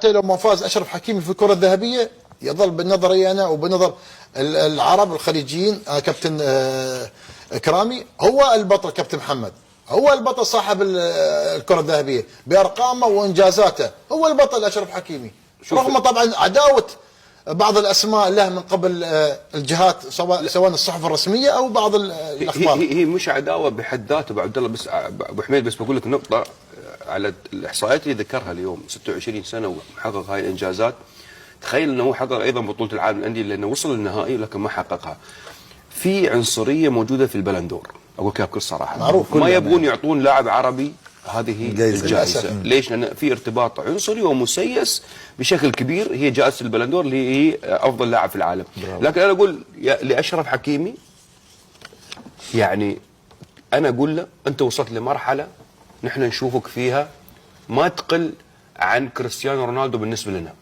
حتى لو ما فاز أشرف حكيمي في الكرة الذهبية يظل بنظري أنا وبنظر العرب الخليجيين كابتن إكرامي هو البطل. كابتن محمد هو البطل صاحب الكرة الذهبية بأرقامه وإنجازاته، هو البطل أشرف حكيمي، رغم طبعا عداوة بعض الأسماء له من قبل الجهات سواء الصحف الرسمية أو بعض الأخبار. هي مش عداوة بحد ذاته أبو عبد الله، بس أبو حميد بس بقول لك نقطة على الإحصائيات اللي ذكرها اليوم. 26 سنة وحقق هاي الإنجازات. تخيل أنه هو حقق أيضا بطولة العالم للأندية لأنه وصل للنهائي لكن ما حققها. في عنصرية موجودة في البلندور، أقول لك بكل صراحة، معروف ما يبغون يعطون لاعب عربي هذه الجائزة. ليش؟ لأن في ارتباط عنصري ومسيس بشكل كبير. هي جائزة البلندور اللي هي أفضل لاعب في العالم. لكن أنا أقول لأشرف حكيمي، يعني أنا أقول له أنت وصلت لمرحلة نحن نشوفك فيها ما تقل عن كريستيانو رونالدو بالنسبة لنا،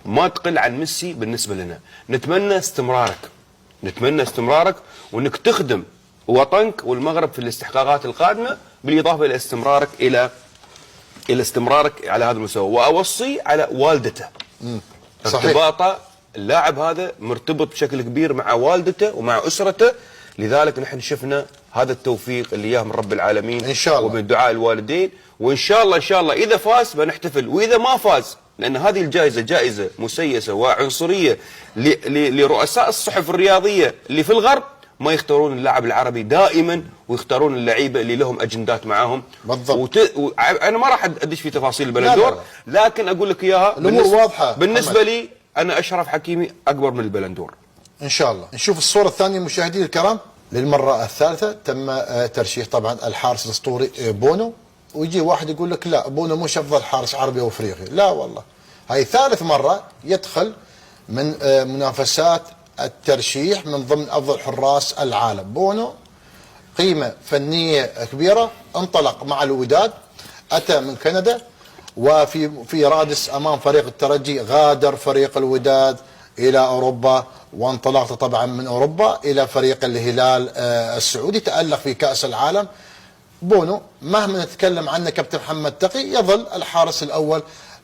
ما تقل عن ميسي بالنسبة لنا. نتمنى استمرارك وأنك تخدم وطنك والمغرب في الاستحقاقات القادمة، بالإضافة إلى استمرارك على هذا المستوى. وأوصي على والدته. ارتباطه اللاعب هذا مرتبط بشكل كبير مع والدته ومع أسرته، لذلك نحن شفنا هذا التوفيق اللي إياه من رب العالمين إن شاء الله، ومن دعاء الوالدين. وإن شاء الله إذا فاز بنحتفل، وإذا ما فاز، لأن هذه الجائزة جائزة مسيسة وعنصرية لرؤساء الصحف الرياضية اللي في الغرب، ما يختارون اللاعب العربي دائما ويختارون اللعيبه اللي لهم اجندات معاهم. بالضبط. انا ما راح ادش في تفاصيل البلندور، لكن اقول لك اياها الامور واضحه. بالنسبه لي انا اشرف حكيمي اكبر من البلندور ان شاء الله. نشوف الصوره الثانيه مشاهدينا الكرام. للمره الثالثه تم ترشيح طبعا الحارس الاسطوري بونو، ويجي واحد يقول لك لا بونو مش افضل حارس عربي او افريقي. لا والله، هاي ثالث مره يدخل من منافسات الترشيح من ضمن أفضل حراس العالم. بونو قيمة فنية كبيرة، انطلق مع الوداد، أتى من كندا، وفي رادس أمام فريق الترجي غادر فريق الوداد إلى أوروبا، وانطلقت طبعا من أوروبا إلى فريق الهلال السعودي، تألق في كأس العالم. بونو مهما نتكلم عنه كابتن محمد تقي يظل الحارس الأول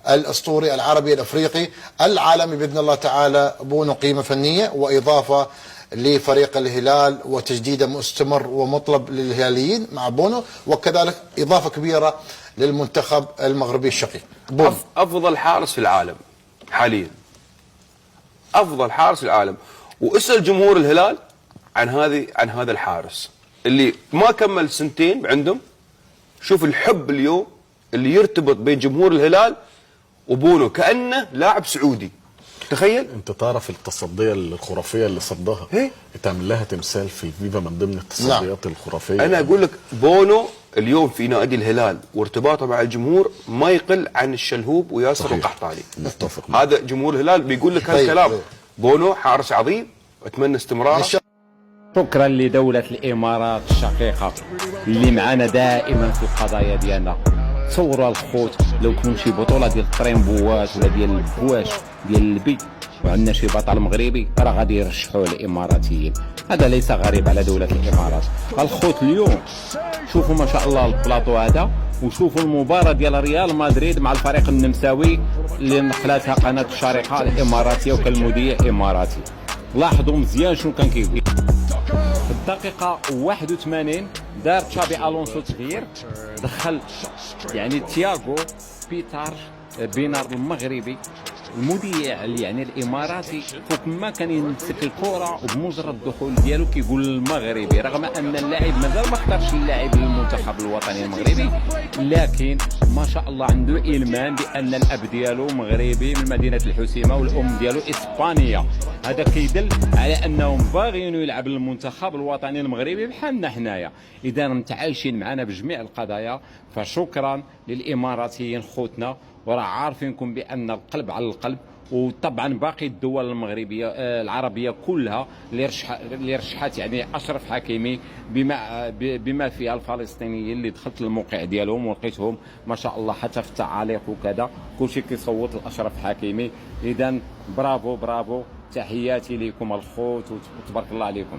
الاسطوري العربي الافريقي العالمي باذن الله تعالى. بونو قيمه فنيه واضافه لفريق الهلال وتجديده مستمر ومطلب للهلاليين مع بونو، وكذلك اضافه كبيره للمنتخب المغربي الشقيق. بونو افضل حارس في العالم حاليا، افضل حارس في العالم. واسال جمهور الهلال عن هذا الحارس اللي ما كمل سنتين عندهم. شوف الحب اليوم اللي يرتبط بين جمهور الهلال وبونو كأنه لاعب سعودي. تخيل انت تعرف التصديه الخرافيه اللي صدها تعمل لها تمثال في الفيفا من ضمن التصديات الخرافيه. انا اقول لك بونو اليوم في نادي الهلال وارتباطه مع الجمهور ما يقل عن الشلهوب وياسر القحطاني. متفق. هذا جمهور الهلال بيقول لك هالكلام. بونو حارس عظيم، اتمنى استمراره. شكرا لدولة الإمارات الشقيقة اللي معنا دائما في القضايا ديالنا. تصوروا الخوت لو كانوا شي بطولة ديال الطريمبوات ولا ديال البواش ديال البي وعندنا شي بطل مغربي راه غادي يرشحوه الإماراتيين. هذا ليس غريب على دولة الإمارات. الخوت اليوم شوفوا ما شاء الله البلاطو هذا، وشوفوا المباراة ديال ريال مدريد مع الفريق النمساوي اللي نقلتها قناة الشارقة الإماراتية وكالمذيع إماراتي. لاحظوا مزيان شنو كان كيقول. في الدقيقة 81 دار تشابي الونسو تغيير، دخل يعني تياغو بينار المغربي المذيع يعني الاماراتي فوق ما كان يمسك الكره وبمجرد الدخول ديالو كيقول المغربي، رغم ان اللاعب مازال ما اختارش اللاعب للمنتخب الوطني المغربي، لكن ما شاء الله عنده إلمام بان الاب ديالو مغربي من مدينه الحسيمه والام ديالو اسبانيه. هذا كيدل على انهم باغيين يلعب للمنتخب الوطني المغربي بحالنا حنايا. اذا متعايشين معنا بجميع القضايا، فشكرا للاماراتيين خوتنا، وراه عارفينكم بان القلب على القلب. وطبعا باقي الدول المغربيه العربيه كلها اللي رشحت يعني اشرف حكيمي بما فيها الفلسطينيين اللي دخلت الموقع ديالهم ولقيتهم ما شاء الله حتى في التعاليق وكذا كلشي كيصوت لاشرف حكيمي. اذا برافو تحياتي لكم الخوت وتبارك الله عليكم.